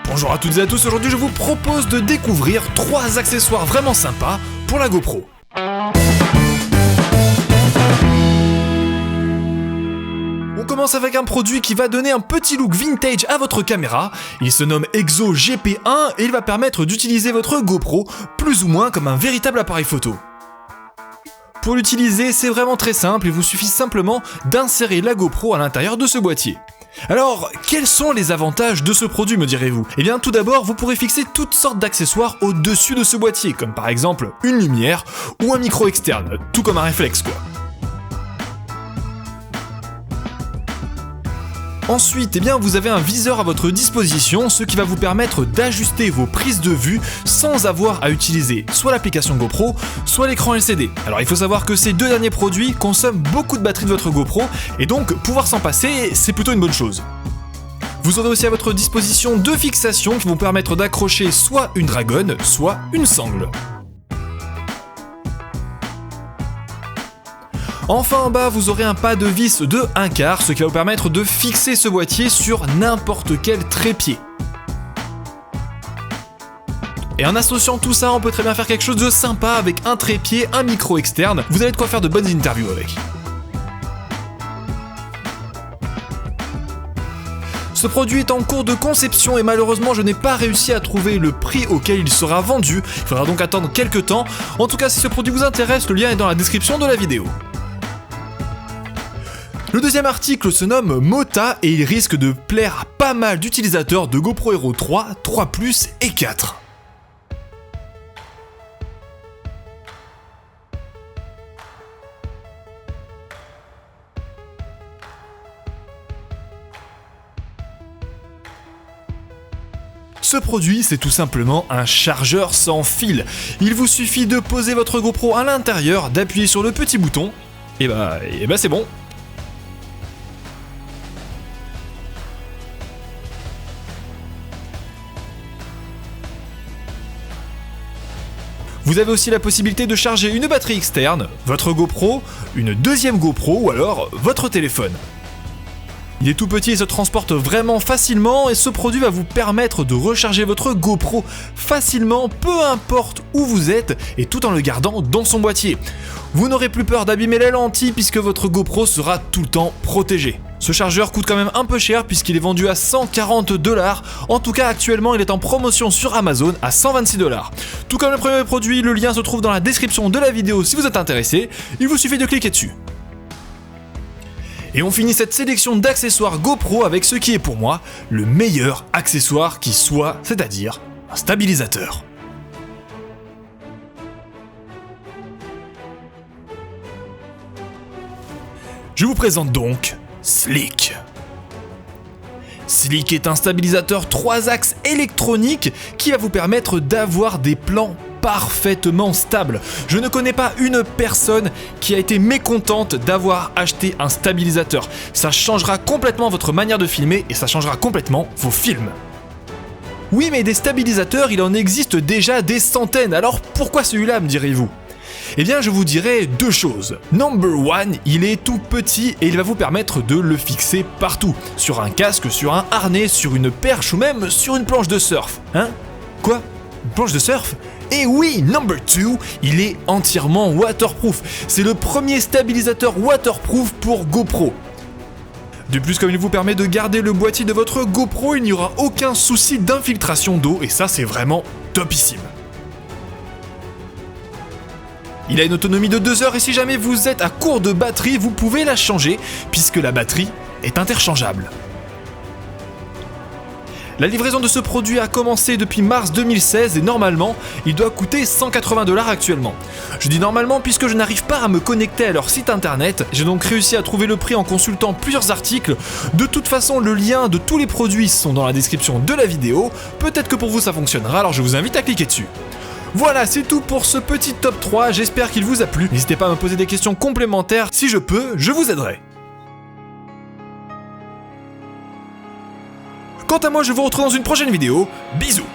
Bonjour à toutes et à tous, aujourd'hui je vous propose de découvrir 3 accessoires vraiment sympas pour la GoPro. On commence avec un produit qui va donner un petit look vintage à votre caméra. Il se nomme Exo GP1 et il va permettre d'utiliser votre GoPro plus ou moins comme un véritable appareil photo. Pour l'utiliser, c'est vraiment très simple, il vous suffit simplement d'insérer la GoPro à l'intérieur de ce boîtier. Alors, quels sont les avantages de ce produit, me direz-vous ? Eh bien, tout d'abord, vous pourrez fixer toutes sortes d'accessoires au-dessus de ce boîtier, comme par exemple une lumière ou un micro externe, tout comme un réflexe quoi. Ensuite, eh bien, vous avez un viseur à votre disposition, ce qui va vous permettre d'ajuster vos prises de vue sans avoir à utiliser soit l'application GoPro, soit l'écran LCD. Alors il faut savoir que ces deux derniers produits consomment beaucoup de batterie de votre GoPro, et donc pouvoir s'en passer, c'est plutôt une bonne chose. Vous aurez aussi à votre disposition 2 fixations qui vont permettre d'accrocher soit une dragonne, soit une sangle. Enfin en bas, vous aurez un pas de vis de 1/4, ce qui va vous permettre de fixer ce boîtier sur n'importe quel trépied. Et en associant tout ça, on peut très bien faire quelque chose de sympa avec un trépied, un micro externe, vous avez de quoi faire de bonnes interviews avec. Ce produit est en cours de conception et malheureusement je n'ai pas réussi à trouver le prix auquel il sera vendu, il faudra donc attendre quelques temps. En tout cas, si ce produit vous intéresse, le lien est dans la description de la vidéo. Le deuxième article se nomme Mota et il risque de plaire à pas mal d'utilisateurs de GoPro Hero 3, 3+, et 4. Ce produit, c'est tout simplement un chargeur sans fil. Il vous suffit de poser votre GoPro à l'intérieur, d'appuyer sur le petit bouton, et bah c'est bon. Vous avez aussi la possibilité de charger une batterie externe, votre GoPro, une deuxième GoPro ou alors votre téléphone. Il est tout petit et se transporte vraiment facilement et ce produit va vous permettre de recharger votre GoPro facilement, peu importe où vous êtes et tout en le gardant dans son boîtier. Vous n'aurez plus peur d'abîmer les lentilles puisque votre GoPro sera tout le temps protégé. Ce chargeur coûte quand même un peu cher puisqu'il est vendu à 140$, en tout cas actuellement il est en promotion sur Amazon à 126$. Tout comme le premier produit, le lien se trouve dans la description de la vidéo si vous êtes intéressé, il vous suffit de cliquer dessus. Et on finit cette sélection d'accessoires GoPro avec ce qui est pour moi le meilleur accessoire qui soit, c'est-à-dire un stabilisateur. Je vous présente donc Slick. Slick est un stabilisateur 3 axes électronique qui va vous permettre d'avoir des plans parfaitement stables. Je ne connais pas une personne qui a été mécontente d'avoir acheté un stabilisateur. Ça changera complètement votre manière de filmer et ça changera complètement vos films. Oui, mais des stabilisateurs, il en existe déjà des centaines, alors pourquoi celui-là, me direz-vous ? Eh bien, je vous dirais 2 choses. Number 1, il est tout petit et il va vous permettre de le fixer partout. Sur un casque, sur un harnais, sur une perche ou même sur une planche de surf. Hein ? Quoi ? Une planche de surf ? Et oui, Number 2, il est entièrement waterproof. C'est le premier stabilisateur waterproof pour GoPro. De plus, comme il vous permet de garder le boîtier de votre GoPro, il n'y aura aucun souci d'infiltration d'eau et ça, c'est vraiment topissime. Il a une autonomie de 2 heures et si jamais vous êtes à court de batterie, vous pouvez la changer puisque la batterie est interchangeable. La livraison de ce produit a commencé depuis mars 2016 et normalement, il doit coûter 180$ actuellement. Je dis normalement puisque je n'arrive pas à me connecter à leur site internet, j'ai donc réussi à trouver le prix en consultant plusieurs articles. De toute façon, le lien de tous les produits sont dans la description de la vidéo, peut-être que pour vous ça fonctionnera, alors je vous invite à cliquer dessus. Voilà, c'est tout pour ce petit top 3, j'espère qu'il vous a plu. N'hésitez pas à me poser des questions complémentaires, si je peux, je vous aiderai. Quant à moi, je vous retrouve dans une prochaine vidéo, bisous.